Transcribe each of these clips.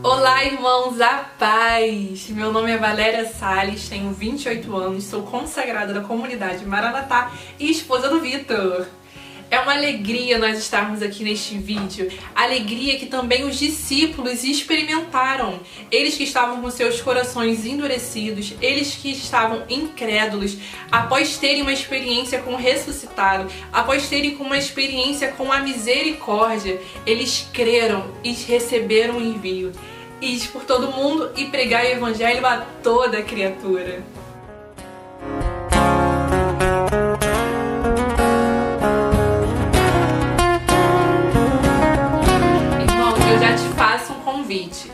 Olá, irmãos, a paz! Meu nome é Valéria Salles, tenho 28 anos, sou consagrada da comunidade Maranatá e esposa do Vitor. É uma alegria nós estarmos aqui neste vídeo, alegria que também os discípulos experimentaram. Eles que estavam com seus corações endurecidos, eles que estavam incrédulos, após terem uma experiência com o ressuscitado, após terem uma experiência com a misericórdia, eles creram e receberam o envio. Ide por todo mundo e pregai o evangelho a toda criatura.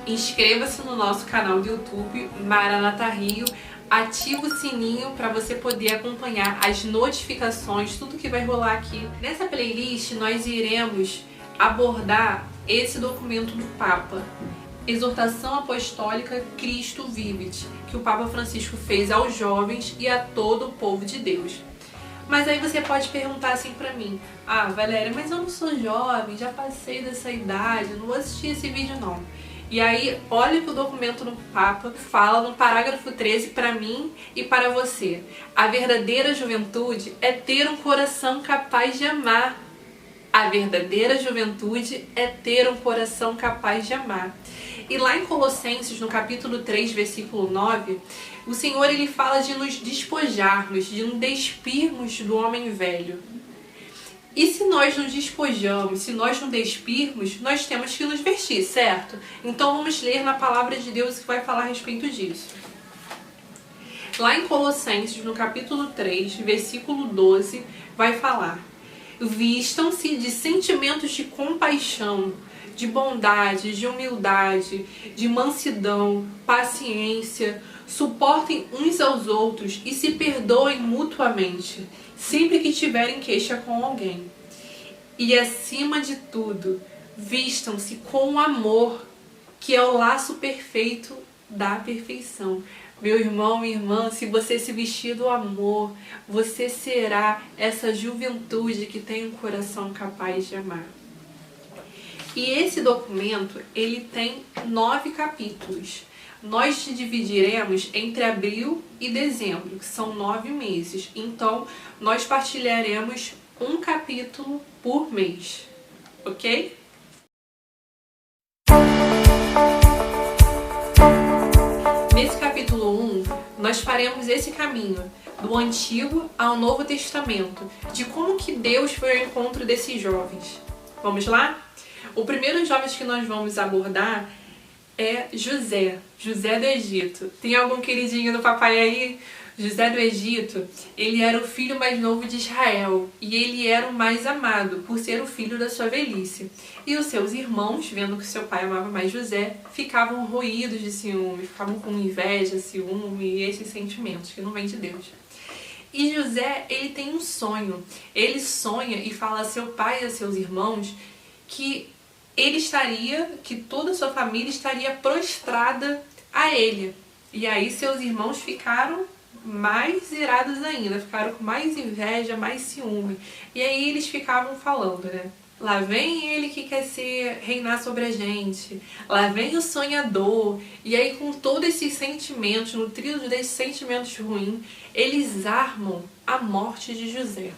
Inscreva-se no nosso canal do YouTube Maranatá Rio, ativa o sininho para você poder acompanhar as notificações, tudo que vai rolar aqui. Nessa playlist nós iremos abordar esse documento do Papa, Exortação Apostólica Cristo Vivit, que o Papa Francisco fez aos jovens e a todo o povo de Deus. Mas aí você pode perguntar assim pra mim: ah, Valéria, mas eu não sou jovem, já passei dessa idade, não vou assistir esse vídeo não. E aí, olha o que o documento do Papa fala no parágrafo 13 para mim e para você. A verdadeira juventude é ter um coração capaz de amar. A verdadeira juventude é ter um coração capaz de amar. E lá em Colossenses, no capítulo 3, versículo 9, o Senhor ele fala de nos despojarmos, de nos despirmos do homem velho. E se nós nos despojamos, se nós nos despirmos, nós temos que nos vestir, certo? Então vamos ler na palavra de Deus que vai falar a respeito disso. Lá em Colossenses, no capítulo 3, versículo 12, vai falar: vistam-se de sentimentos de compaixão, de bondade, de humildade, de mansidão, paciência, suportem uns aos outros e se perdoem mutuamente, sempre que tiverem queixa com alguém. E acima de tudo, vistam-se com o amor, que é o laço perfeito da perfeição. Meu irmão, minha irmã, se você se vestir do amor, você será essa juventude que tem um coração capaz de amar. E esse documento, ele tem 9 capítulos. Nós dividiremos entre abril e dezembro, que são 9 meses. Então, nós partilharemos um capítulo por mês, ok? Nesse capítulo 1, nós faremos esse caminho do Antigo ao Novo Testamento, de como que Deus foi ao encontro desses jovens. Vamos lá? O primeiro jovem que nós vamos abordar é José do Egito. Tem algum queridinho do papai aí? José do Egito, ele era o filho mais novo de Israel e ele era o mais amado por ser o filho da sua velhice. E os seus irmãos, vendo que seu pai amava mais José, ficavam roídos de ciúme, ficavam com inveja, ciúme e esses sentimentos que não vêm de Deus. E José, ele tem um sonho. Ele sonha e fala a seu pai e a seus irmãos que que toda a sua família estaria prostrada a ele. E aí seus irmãos ficaram mais irados ainda, ficaram com mais inveja, mais ciúme. E aí eles ficavam falando, né? Lá vem ele que quer reinar sobre a gente. Lá vem o sonhador. E aí com todos esses sentimentos, nutridos desses sentimentos ruins, eles armam a morte de José.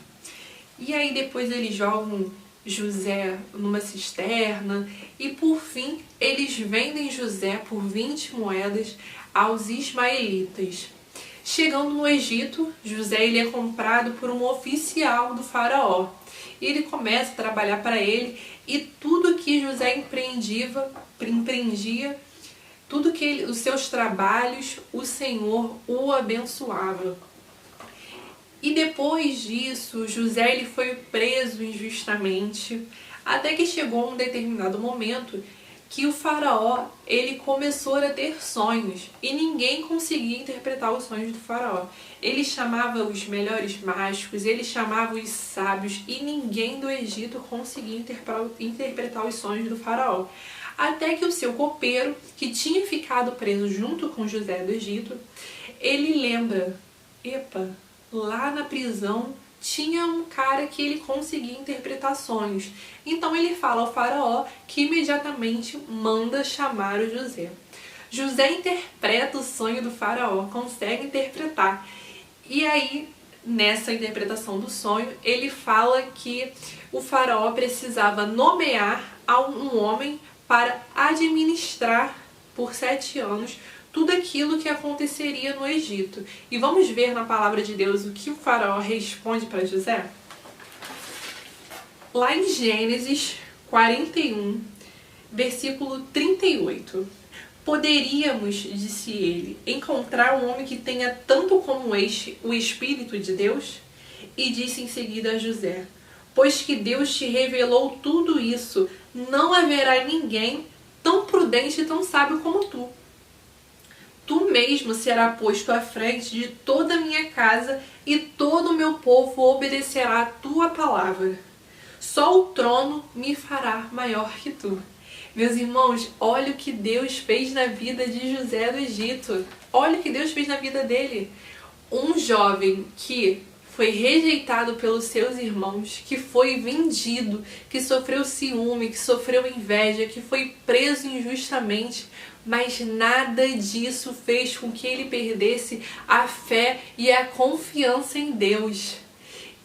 E aí depois eles jogam José numa cisterna e por fim eles vendem José por 20 moedas aos ismaelitas. Chegando no Egito, José ele é comprado por um oficial do faraó. E ele começa a trabalhar para ele e tudo que José empreendia, tudo que os seus trabalhos, o Senhor o abençoava. E depois disso, José ele foi preso injustamente, até que chegou um determinado momento que o faraó ele começou a ter sonhos e ninguém conseguia interpretar os sonhos do faraó. Ele chamava os melhores mágicos, ele chamava os sábios e ninguém do Egito conseguia interpretar os sonhos do faraó. Até que o seu copeiro, que tinha ficado preso junto com José do Egito, ele lembra: epa, lá na prisão tinha um cara que ele conseguia interpretar sonhos. Então ele fala ao faraó que imediatamente manda chamar o José. José interpreta o sonho do faraó, consegue interpretar. E aí, nessa interpretação do sonho, ele fala que o faraó precisava nomear um homem para administrar por 7 anos tudo aquilo que aconteceria no Egito. E vamos ver na palavra de Deus o que o faraó responde para José? Lá em Gênesis 41, versículo 38. Poderíamos, disse ele, encontrar um homem que tenha tanto como este o Espírito de Deus? E disse em seguida a José: pois que Deus te revelou tudo isso, não haverá ninguém tão prudente e tão sábio como tu. Tu mesmo será posto à frente de toda a minha casa e todo o meu povo obedecerá a tua palavra. Só o trono me fará maior que tu. Meus irmãos, olha o que Deus fez na vida de José do Egito. Olha o que Deus fez na vida dele. Um jovem que foi rejeitado pelos seus irmãos, que foi vendido, que sofreu ciúme, que sofreu inveja, que foi preso injustamente, mas nada disso fez com que ele perdesse a fé e a confiança em Deus.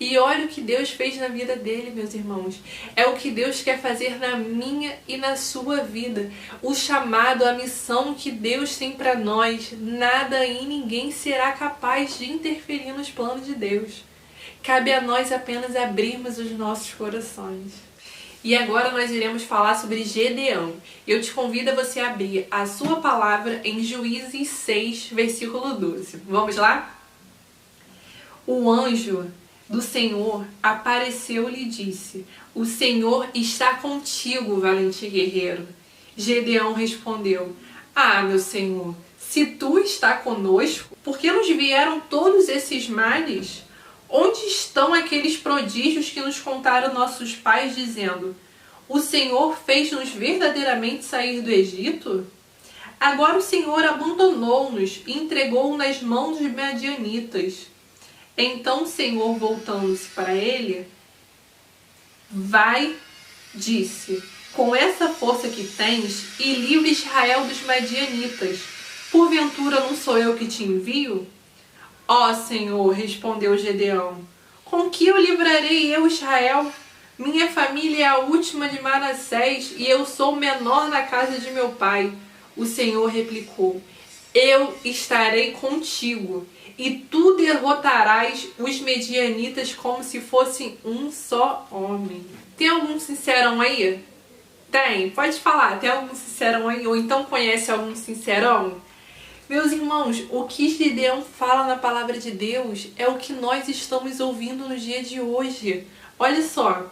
E olha o que Deus fez na vida dele, meus irmãos. É o que Deus quer fazer na minha e na sua vida. O chamado, a missão que Deus tem para nós, nada e ninguém será capaz de interferir nos planos de Deus. Cabe a nós apenas abrirmos os nossos corações. E agora nós iremos falar sobre Gedeão. Eu te convido a você abrir a sua palavra em Juízes 6, versículo 12. Vamos lá? O anjo do Senhor apareceu-lhe e disse: o Senhor está contigo, valente guerreiro. Gedeão respondeu: ah, meu Senhor, se tu está conosco, por que nos vieram todos esses males? Onde estão aqueles prodígios que nos contaram nossos pais, dizendo: o Senhor fez-nos verdadeiramente sair do Egito? Agora o Senhor abandonou-nos e entregou-nos nas mãos dos madianitas. Então o Senhor, voltando-se para ele, vai, disse: com essa força que tens, e livre Israel dos madianitas. Porventura não sou eu que te envio? Ó Senhor, respondeu Gedeão, com que eu livrarei eu Israel? Minha família é a última de Manassés, e eu sou o menor na casa de meu pai. O Senhor replicou: eu estarei contigo, e tu derrotarás os medianitas como se fossem um só homem. Tem algum sincerão aí? Tem? Pode falar, tem algum sincerão aí? Ou então conhece algum sincerão? Meus irmãos, o que Gedeão fala na palavra de Deus é o que nós estamos ouvindo no dia de hoje. Olha só.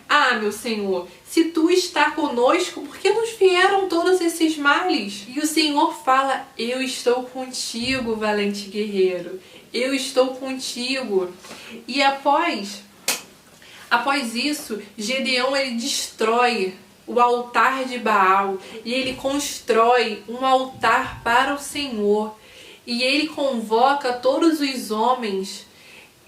Ah, meu Senhor, se tu está conosco, por que nos vieram todos esses males? E o Senhor fala: eu estou contigo, valente guerreiro. Eu estou contigo. E após isso, Gedeão ele destrói o altar de Baal e ele constrói um altar para o Senhor. E ele convoca todos os homens.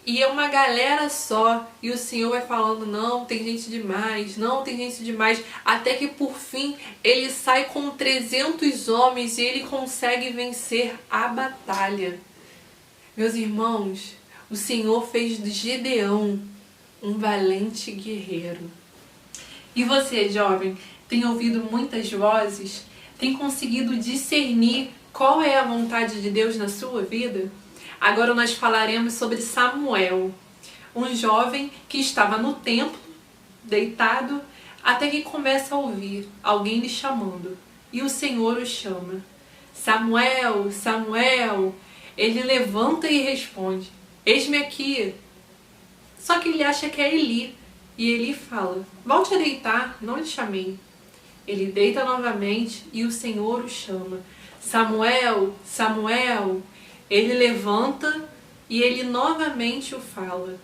E é uma galera só. E o Senhor vai falando: não, tem gente demais. Não, tem gente demais. Até que por fim ele sai com 300 homens e ele consegue vencer a batalha. Meus irmãos, o Senhor fez de Gedeão um valente guerreiro. E você, jovem, tem ouvido muitas vozes? Tem conseguido discernir qual é a vontade de Deus na sua vida? Agora nós falaremos sobre Samuel, um jovem que estava no templo, deitado, até que começa a ouvir alguém lhe chamando. E o Senhor o chama: Samuel, Samuel. Ele levanta e responde: eis-me aqui. Só que ele acha que é Eli. E Eli fala: volte a deitar, não lhe chamei. Ele deita novamente e o Senhor o chama: Samuel, Samuel. Ele levanta e ele novamente o fala: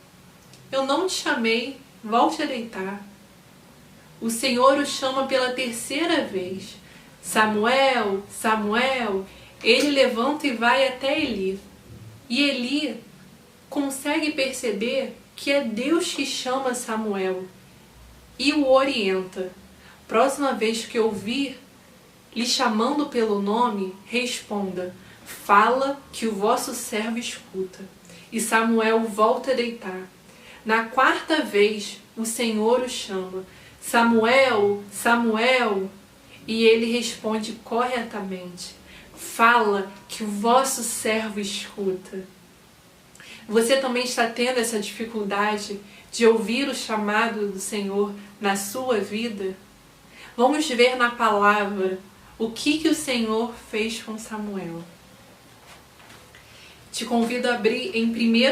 eu não te chamei, volte a deitar. O Senhor o chama pela terceira vez: Samuel, Samuel. Ele levanta e vai até Eli. E Eli consegue perceber que é Deus que chama Samuel e o orienta. Próxima vez que ouvir lhe chamando pelo nome, responda: fala que o vosso servo escuta. E Samuel volta a deitar. Na quarta vez, o Senhor o chama: Samuel, Samuel. E ele responde corretamente: fala que o vosso servo escuta. Você também está tendo essa dificuldade de ouvir o chamado do Senhor na sua vida? Vamos ver na palavra o que o Senhor fez com Samuel. Te convido a abrir em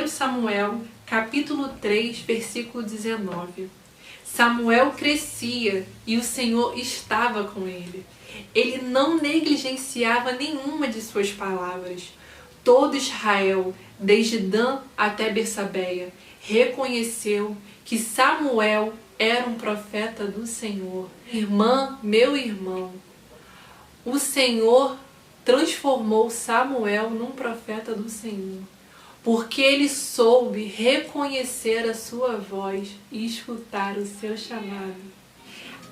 1 Samuel, capítulo 3, versículo 19. Samuel crescia e o Senhor estava com ele. Ele não negligenciava nenhuma de suas palavras. Todo Israel, desde Dan até Bersabeia, reconheceu que Samuel era um profeta do Senhor. Irmã, meu irmão, o Senhor transformou Samuel num profeta do Senhor, porque ele soube reconhecer a sua voz e escutar o seu chamado.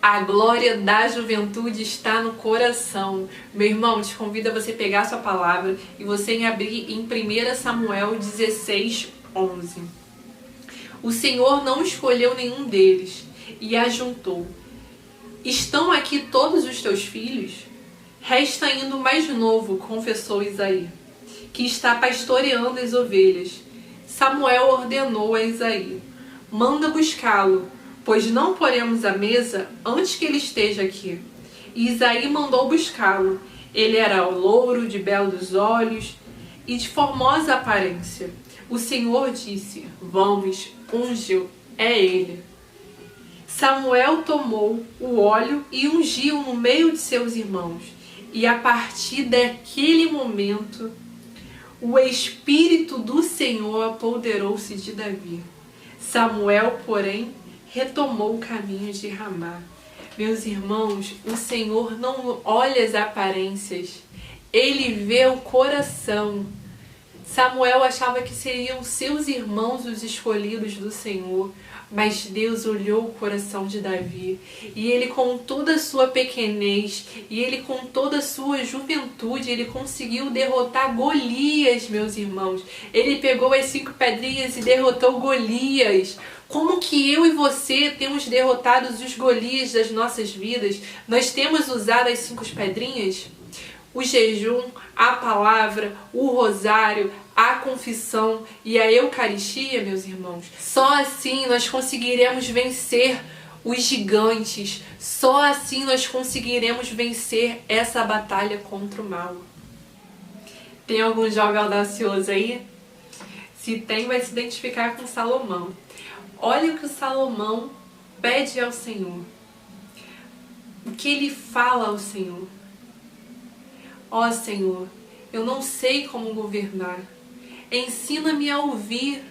A glória da juventude está no coração. Meu irmão, te convido a você pegar a sua palavra e você abrir em 1 Samuel 16, 11. O Senhor não escolheu nenhum deles e ajuntou: estão aqui todos os teus filhos? Resta ainda o mais novo, confessou Isaí, que está pastoreando as ovelhas. Samuel ordenou a Isaí: manda buscá-lo, pois não poremos a mesa antes que ele esteja aqui. E Isaí mandou buscá-lo. Ele era louro, de belos olhos e de formosa aparência. O Senhor disse: vamos, unge-o, é ele. Samuel tomou o óleo e ungiu no meio de seus irmãos. E a partir daquele momento, o Espírito do Senhor apoderou-se de Davi. Samuel, porém, retomou o caminho de Ramá. Meus irmãos, o Senhor não olha as aparências, ele vê o coração. Samuel achava que seriam seus irmãos os escolhidos do Senhor, mas Deus olhou o coração de Davi e ele, com toda a sua pequenez e ele com toda a sua juventude, ele conseguiu derrotar Golias, meus irmãos. Ele pegou as 5 pedrinhas e derrotou Golias. Como que eu e você temos derrotado os Golias das nossas vidas? Nós temos usado as 5 pedrinhas? O jejum, a palavra, o rosário, a confissão e a Eucaristia, meus irmãos. Só assim nós conseguiremos vencer os gigantes. Só assim nós conseguiremos vencer essa batalha contra o mal. Tem algum jovem audacioso aí? Se tem, vai se identificar com Salomão. Olha o que o Salomão pede ao Senhor. O que ele fala ao Senhor. Ó Senhor, eu não sei como governar. Ensina-me a ouvir.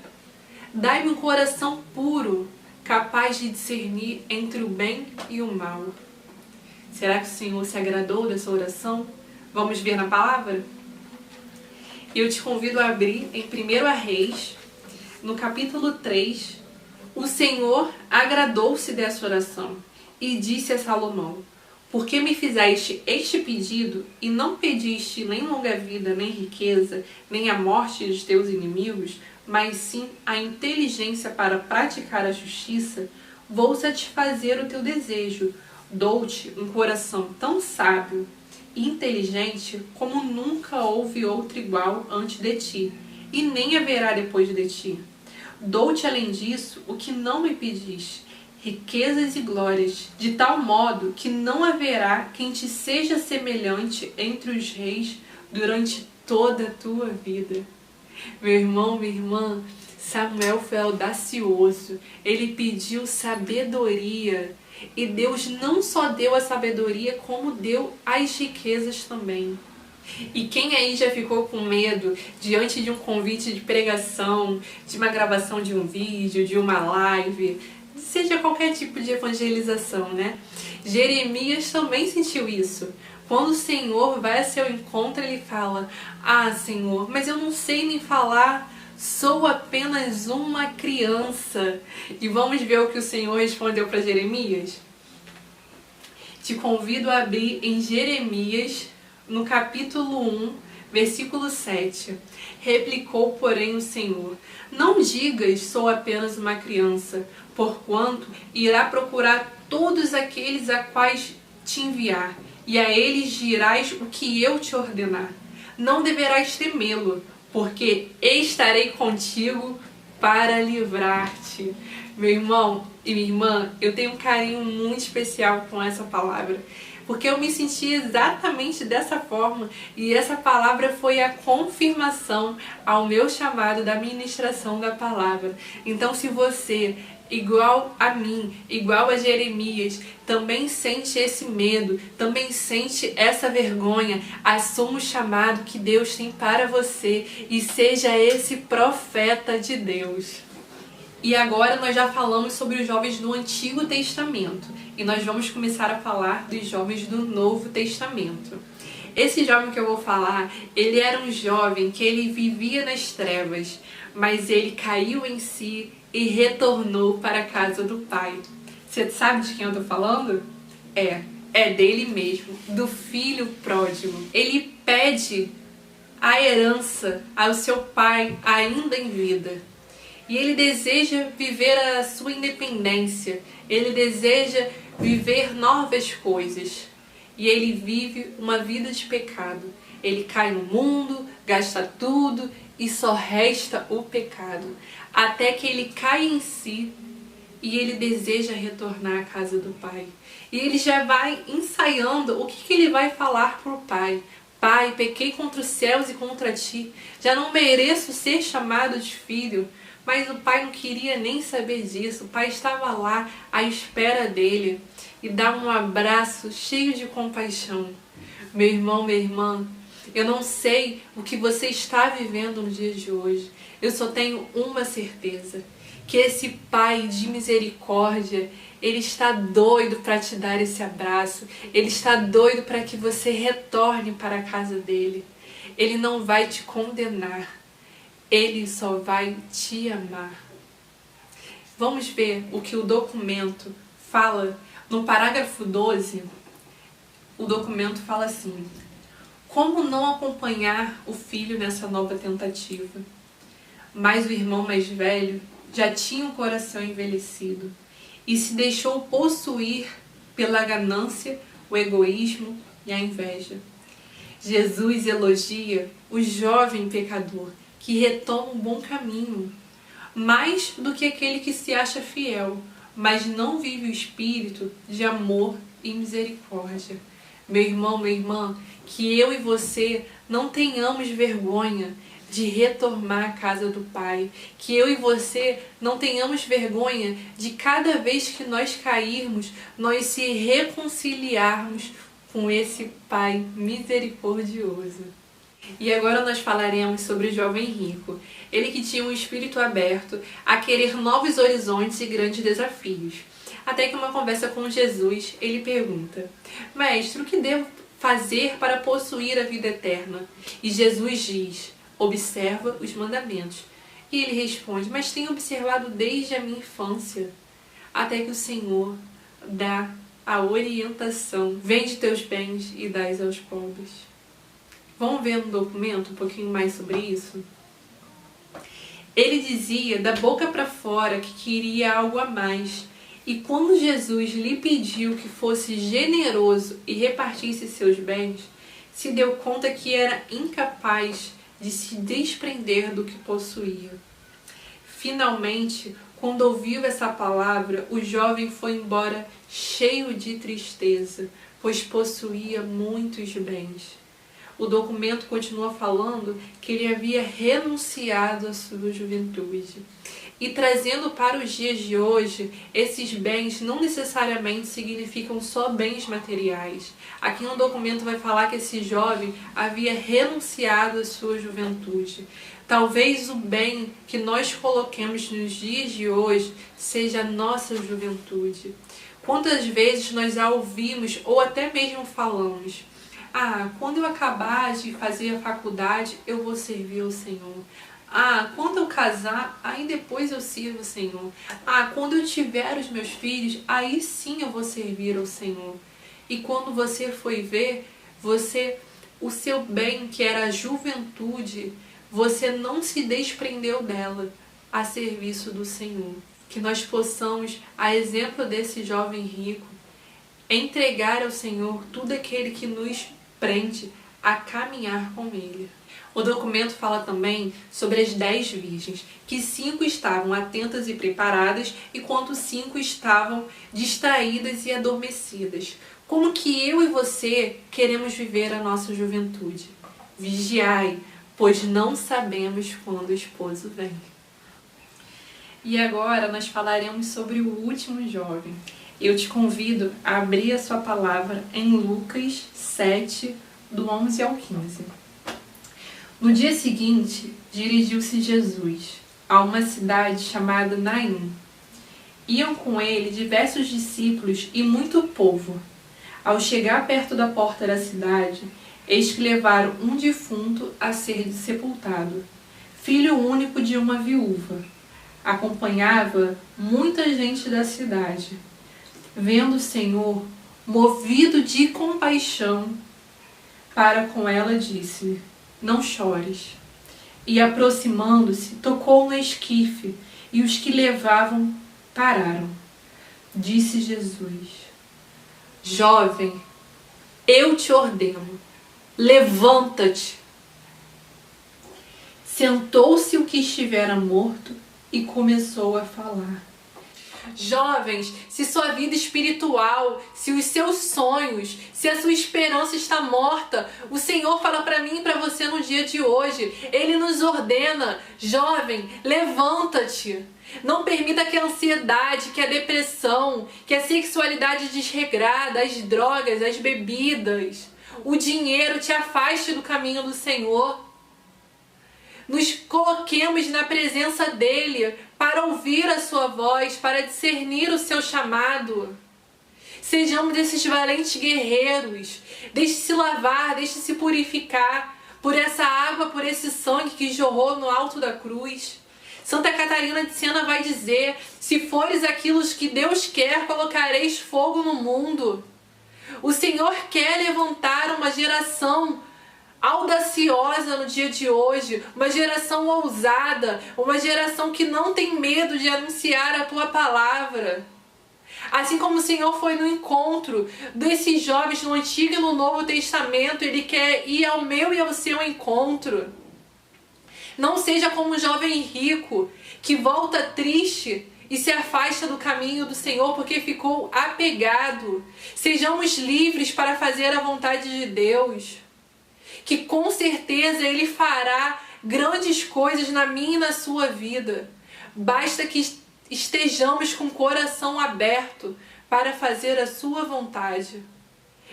Dai-me um coração puro, capaz de discernir entre o bem e o mal. Será que o Senhor se agradou dessa oração? Vamos ver na palavra? Eu te convido a abrir em 1 Reis, no capítulo 3. O Senhor agradou-se dessa oração e disse a Salomão: por que me fizeste este pedido e não pediste nem longa vida, nem riqueza, nem a morte dos teus inimigos, mas sim a inteligência para praticar a justiça? Vou satisfazer o teu desejo. Dou-te um coração tão sábio e inteligente como nunca houve outro igual antes de ti, e nem haverá depois de ti. Dou-te, além disso, o que não me pediste, riquezas e glórias, de tal modo que não haverá quem te seja semelhante entre os reis durante toda a tua vida. Meu irmão, minha irmã, Samuel foi audacioso, ele pediu sabedoria, e Deus não só deu a sabedoria, como deu as riquezas também. E quem aí já ficou com medo diante de um convite de pregação, de uma gravação de um vídeo, de uma live, seja qualquer tipo de evangelização, né? Jeremias também sentiu isso. Quando o Senhor vai a seu encontro, ele fala: ah, Senhor, mas eu não sei nem falar Sou apenas uma criança. E vamos ver o que o Senhor respondeu para Jeremias? Te convido a abrir em Jeremias, no capítulo 1, versículo 7. Replicou, porém, o Senhor: não digas, sou apenas uma criança, porquanto irá procurar todos aqueles a quais te enviar, e a eles dirás o que eu te ordenar. Não deverás temê-lo, porque estarei contigo para livrar-te. Meu irmão e minha irmã, eu tenho um carinho muito especial com essa palavra, porque eu me senti exatamente dessa forma, e essa palavra foi a confirmação ao meu chamado da ministração da palavra. Então, se você, igual a mim, igual a Jeremias, também sente esse medo, também sente essa vergonha, assuma o chamado que Deus tem para você e seja esse profeta de Deus. E agora nós já falamos sobre os jovens do Antigo Testamento e nós vamos começar a falar dos jovens do Novo Testamento. Esse jovem que eu vou falar, ele era um jovem que ele vivia nas trevas, mas ele caiu em si e retornou para a casa do Pai. Você sabe de quem eu estou falando? É dele mesmo, do filho pródigo. Ele pede a herança ao seu pai ainda em vida. E ele deseja viver a sua independência, ele deseja viver novas coisas. E ele vive uma vida de pecado. Ele cai no mundo, gasta tudo e só resta o pecado. Até que ele cai em si e ele deseja retornar à casa do Pai. E ele já vai ensaiando o que ele vai falar para o Pai. Pai, pequei contra os céus e contra ti, já não mereço ser chamado de filho. Mas o pai não queria nem saber disso. O pai estava lá à espera dele e dá um abraço cheio de compaixão. Meu irmão, minha irmã, eu não sei o que você está vivendo no dia de hoje. Eu só tenho uma certeza, que esse Pai de misericórdia, Ele está doido para te dar esse abraço. Ele está doido para que você retorne para a casa dele. Ele não vai te condenar. Ele só vai te amar. Vamos ver o que o documento fala. No parágrafo 12, o documento fala assim: como não acompanhar o filho nessa nova tentativa? Mas o irmão mais velho já tinha um coração envelhecido e se deixou possuir pela ganância, o egoísmo e a inveja. Jesus elogia o jovem pecador que retoma um bom caminho, mais do que aquele que se acha fiel, mas não vive o espírito de amor e misericórdia. Meu irmão, minha irmã, que eu e você não tenhamos vergonha de retornar à casa do Pai, que eu e você não tenhamos vergonha de cada vez que nós cairmos, nós se reconciliarmos com esse Pai misericordioso. E agora nós falaremos sobre o jovem rico, ele que tinha um espírito aberto a querer novos horizontes e grandes desafios. Até que uma conversa com Jesus, ele pergunta: Mestre, o que devo fazer para possuir a vida eterna? E Jesus diz: observa os mandamentos. E ele responde: mas tenho observado desde a minha infância. Até que o Senhor dá a orientação: vende teus bens e dás aos pobres. Vamos ver no documento um pouquinho mais sobre isso? Ele dizia da boca para fora que queria algo a mais. E quando Jesus lhe pediu que fosse generoso e repartisse seus bens, se deu conta que era incapaz de se desprender do que possuía. Finalmente, quando ouviu essa palavra, o jovem foi embora cheio de tristeza, pois possuía muitos bens. O documento continua falando que ele havia renunciado à sua juventude. E trazendo para os dias de hoje, esses bens não necessariamente significam só bens materiais. Aqui no documento vai falar que esse jovem havia renunciado à sua juventude. Talvez o bem que nós coloquemos nos dias de hoje seja a nossa juventude. Quantas vezes nós já ouvimos ou até mesmo falamos: quando eu acabar de fazer a faculdade, eu vou servir ao Senhor. Ah, quando eu casar, aí depois eu sirvo o Senhor. Ah, quando eu tiver os meus filhos, aí sim eu vou servir ao Senhor. E quando você foi ver, o seu bem, que era a juventude, você não se desprendeu dela a serviço do Senhor. Que nós possamos, a exemplo desse jovem rico, entregar ao Senhor tudo aquele que nos prende a caminhar com Ele. O documento fala também sobre as 10 virgens, que 5 estavam atentas e preparadas, enquanto 5 estavam distraídas e adormecidas. Como que eu e você queremos viver a nossa juventude? Vigiai, pois não sabemos quando o esposo vem. E agora nós falaremos sobre o último jovem. Eu te convido a abrir a sua palavra em Lucas 7, do 11 ao 15. No dia seguinte, dirigiu-se Jesus a uma cidade chamada Naim. Iam com ele diversos discípulos e muito povo. Ao chegar perto da porta da cidade, eis que levaram um defunto a ser sepultado, filho único de uma viúva. Acompanhava muita gente da cidade. Vendo o Senhor, movido de compaixão para com ela, disse: não chores. E aproximando-se, tocou no esquife, e os que levavam pararam. Disse Jesus: jovem, eu te ordeno, levanta-te. Sentou-se o que estivera morto e começou a falar. Jovens, se sua vida espiritual, se os seus sonhos, se a sua esperança está morta, o Senhor fala para mim e para você no dia de hoje. Ele nos ordena: jovem, levanta-te. Não permita que a ansiedade, que a depressão, que a sexualidade desregrada, as drogas, as bebidas, o dinheiro te afaste do caminho do Senhor. Nos coloquemos na presença dEle para ouvir a sua voz, para discernir o seu chamado. Sejamos esses valentes guerreiros. Deixe-se lavar, deixe-se purificar por essa água, por esse sangue que jorrou no alto da cruz. Santa Catarina de Siena vai dizer: se fores aquilo que Deus quer, colocareis fogo no mundo. O Senhor quer levantar uma geração audaciosa no dia de hoje, uma geração ousada, uma geração que não tem medo de anunciar a tua palavra. Assim como o Senhor foi no encontro desses jovens no Antigo e no Novo Testamento, Ele quer ir ao meu e ao seu encontro. Não seja como um jovem rico que volta triste e se afasta do caminho do Senhor porque ficou apegado. Sejamos livres para fazer a vontade de Deus, que com certeza Ele fará grandes coisas na minha e na sua vida. Basta que estejamos com o coração aberto para fazer a sua vontade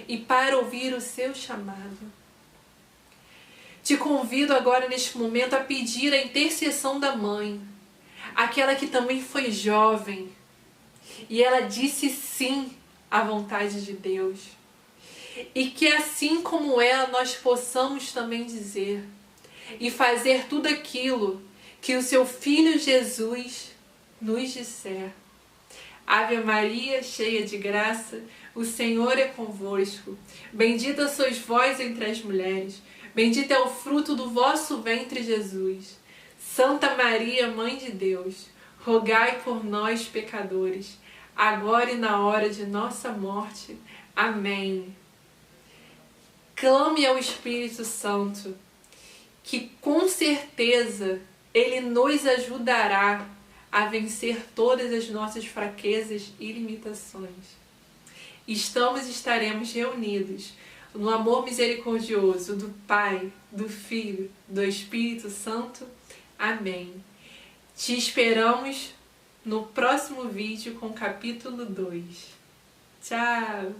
e para ouvir o seu chamado. Te convido agora neste momento a pedir a intercessão da mãe, aquela que também foi jovem e ela disse sim à vontade de Deus. E que assim como ela, nós possamos também dizer e fazer tudo aquilo que o seu Filho Jesus nos disser. Ave Maria, cheia de graça, o Senhor é convosco. Bendita sois vós entre as mulheres, bendito é o fruto do vosso ventre, Jesus. Santa Maria, Mãe de Deus, rogai por nós, pecadores, agora e na hora de nossa morte. Amém. Clame ao Espírito Santo, que com certeza Ele nos ajudará a vencer todas as nossas fraquezas e limitações. Estamos e estaremos reunidos no amor misericordioso do Pai, do Filho, do Espírito Santo. Amém. Te esperamos no próximo vídeo com o capítulo 2. Tchau!